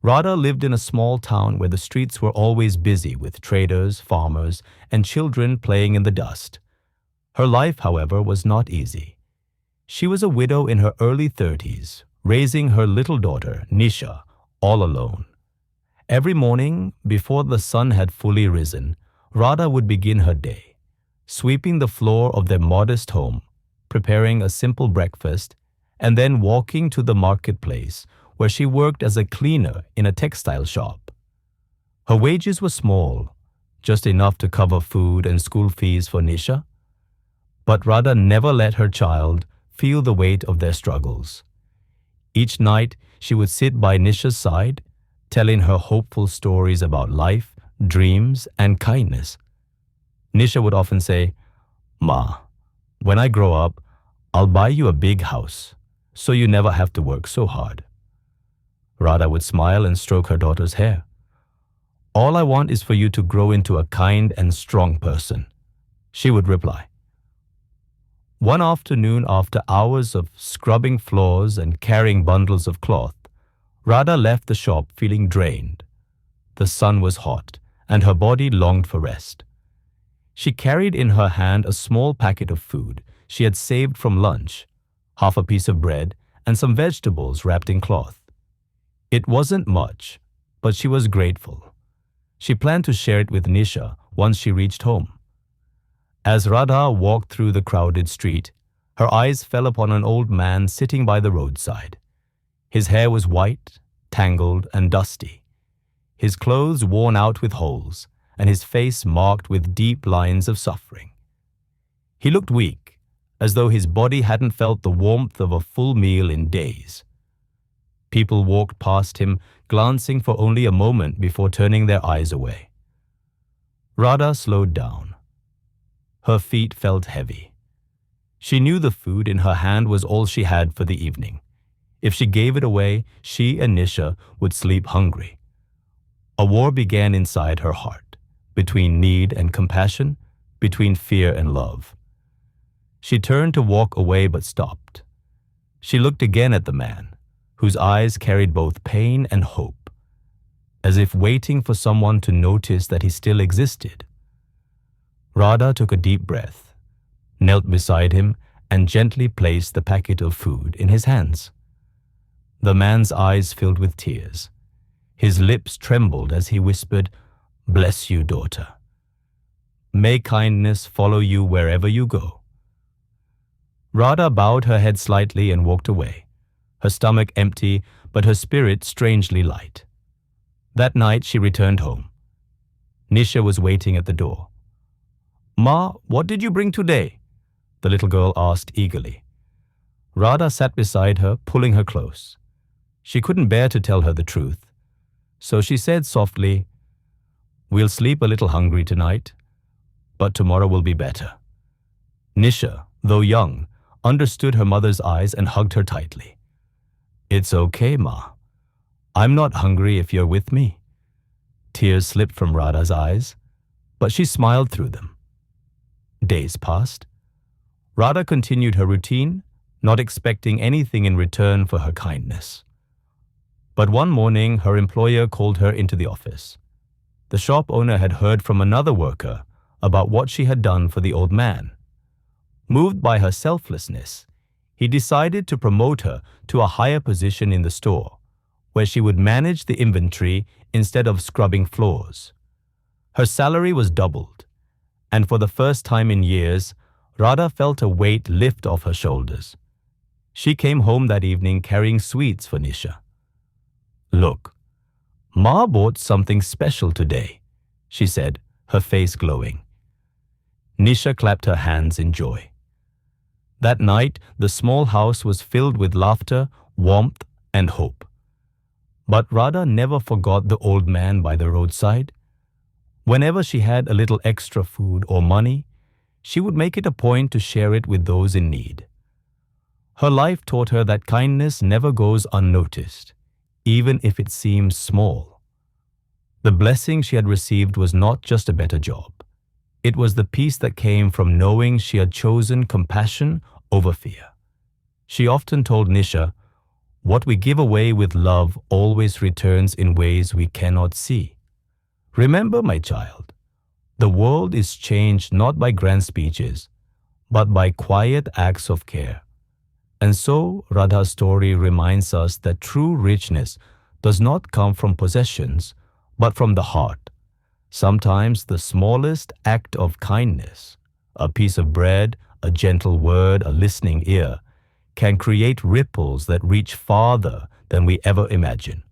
Radha lived in a small town where the streets were always busy with traders, farmers, and children playing in the dust. Her life, however, was not easy. She was a widow in her early 30s, raising her little daughter, Nisha, all alone. Every morning, before the sun had fully risen, Radha would begin her day, sweeping the floor of their modest home, preparing a simple breakfast, and then walking to the marketplace where she worked as a cleaner in a textile shop. Her wages were small, just enough to cover food and school fees for Nisha. But Radha never let her child feel the weight of their struggles. Each night, she would sit by Nisha's side, telling her hopeful stories about life, dreams, and kindness. Nisha would often say, "Ma, when I grow up, I'll buy you a big house, so you never have to work so hard." Radha would smile and stroke her daughter's hair. "All I want is for you to grow into a kind and strong person," she would reply. One afternoon, after hours of scrubbing floors and carrying bundles of cloth, Radha left the shop feeling drained. The sun was hot, and her body longed for rest. She carried in her hand a small packet of food she had saved from lunch, half a piece of bread, and some vegetables wrapped in cloth. It wasn't much, but she was grateful. She planned to share it with Nisha once she reached home. As Radha walked through the crowded street, her eyes fell upon an old man sitting by the roadside. His hair was white, tangled, and dusty. His clothes worn out with holes, and his face marked with deep lines of suffering. He looked weak, as though his body hadn't felt the warmth of a full meal in days. People walked past him, glancing for only a moment before turning their eyes away. Radha slowed down. Her feet felt heavy. She knew the food in her hand was all she had for the evening. If she gave it away, she and Nisha would sleep hungry. A war began inside her heart, between need and compassion, between fear and love. She turned to walk away but stopped. She looked again at the man, whose eyes carried both pain and hope, as if waiting for someone to notice that he still existed. Radha took a deep breath, knelt beside him, and gently placed the packet of food in his hands. The man's eyes filled with tears. His lips trembled as he whispered, "Bless you, daughter. May kindness follow you wherever you go." Radha bowed her head slightly and walked away, her stomach empty, but her spirit strangely light. That night she returned home. Nisha was waiting at the door. "Ma, what did you bring today?" the little girl asked eagerly. Radha sat beside her, pulling her close. She couldn't bear to tell her the truth, so she said softly, "We'll sleep a little hungry tonight, but tomorrow will be better." Nisha, though young, understood her mother's eyes and hugged her tightly. "It's okay, Ma. I'm not hungry if you're with me." Tears slipped from Radha's eyes, but she smiled through them. Days passed. Radha continued her routine, not expecting anything in return for her kindness. But one morning, her employer called her into the office. The shop owner had heard from another worker about what she had done for the old man. Moved by her selflessness, he decided to promote her to a higher position in the store, where she would manage the inventory instead of scrubbing floors. Her salary was doubled, and for the first time in years, Radha felt a weight lift off her shoulders. She came home that evening carrying sweets for Nisha. "Look, Ma bought something special today," she said, her face glowing. Nisha clapped her hands in joy. That night, the small house was filled with laughter, warmth, and hope. But Radha never forgot the old man by the roadside. Whenever she had a little extra food or money, she would make it a point to share it with those in need. Her life taught her that kindness never goes unnoticed, even if it seems small. The blessing she had received was not just a better job. It was the peace that came from knowing she had chosen compassion over fear. She often told Nisha, What we give away with love always returns in ways we cannot see. Remember, my child, the world is changed not by grand speeches, but by quiet acts of care. And so, Radha's story reminds us that true richness does not come from possessions, but from the heart. Sometimes the smallest act of kindness, a piece of bread, a gentle word, a listening ear, can create ripples that reach farther than we ever imagine.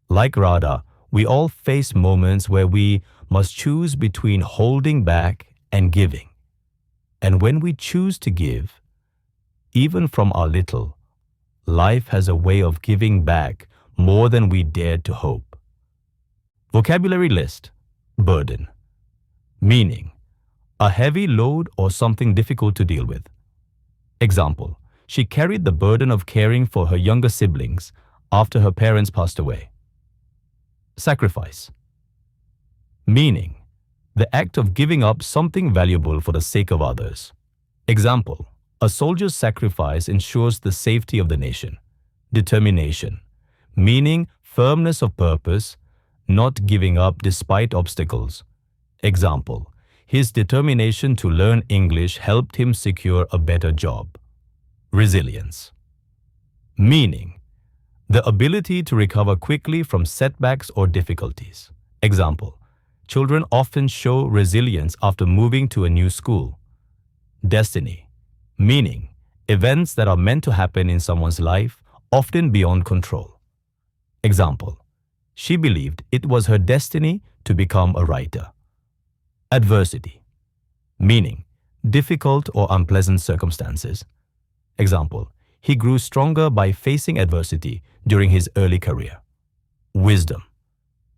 Like Radha, we all face moments where we must choose between holding back and giving. And when we choose to give, even from our little, life has a way of giving back more than we dared to hope. Vocabulary list: burden. Meaning: a heavy load or something difficult to deal with. Example: she carried the burden of caring for her younger siblings after her parents passed away. Sacrifice. Meaning: the act of giving up something valuable for the sake of others. Example: a soldier's sacrifice ensures the safety of the nation. Determination. Meaning firmness of purpose, not giving up despite obstacles. Example: his determination to learn English helped him secure a better job. Resilience. Meaning the ability to recover quickly from setbacks or difficulties. Example: children often show resilience after moving to a new school. Destiny. Meaning events that are meant to happen in someone's life, often beyond control. Example: she believed it was her destiny to become a writer. Adversity. Meaning difficult or unpleasant circumstances. Example: he grew stronger by facing adversity during his early career. Wisdom.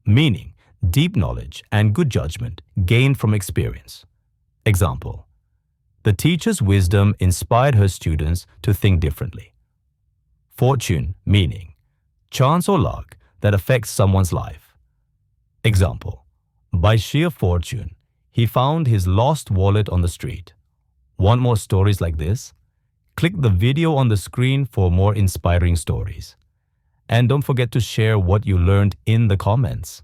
Meaning deep knowledge and good judgment gained from experience. Example: the teacher's wisdom inspired her students to think differently. Fortune. Meaning chance or luck that affects someone's life. Example: by sheer fortune, he found his lost wallet on the street. Want more stories like this? Click the video on the screen for more inspiring stories. And don't forget to share what you learned in the comments.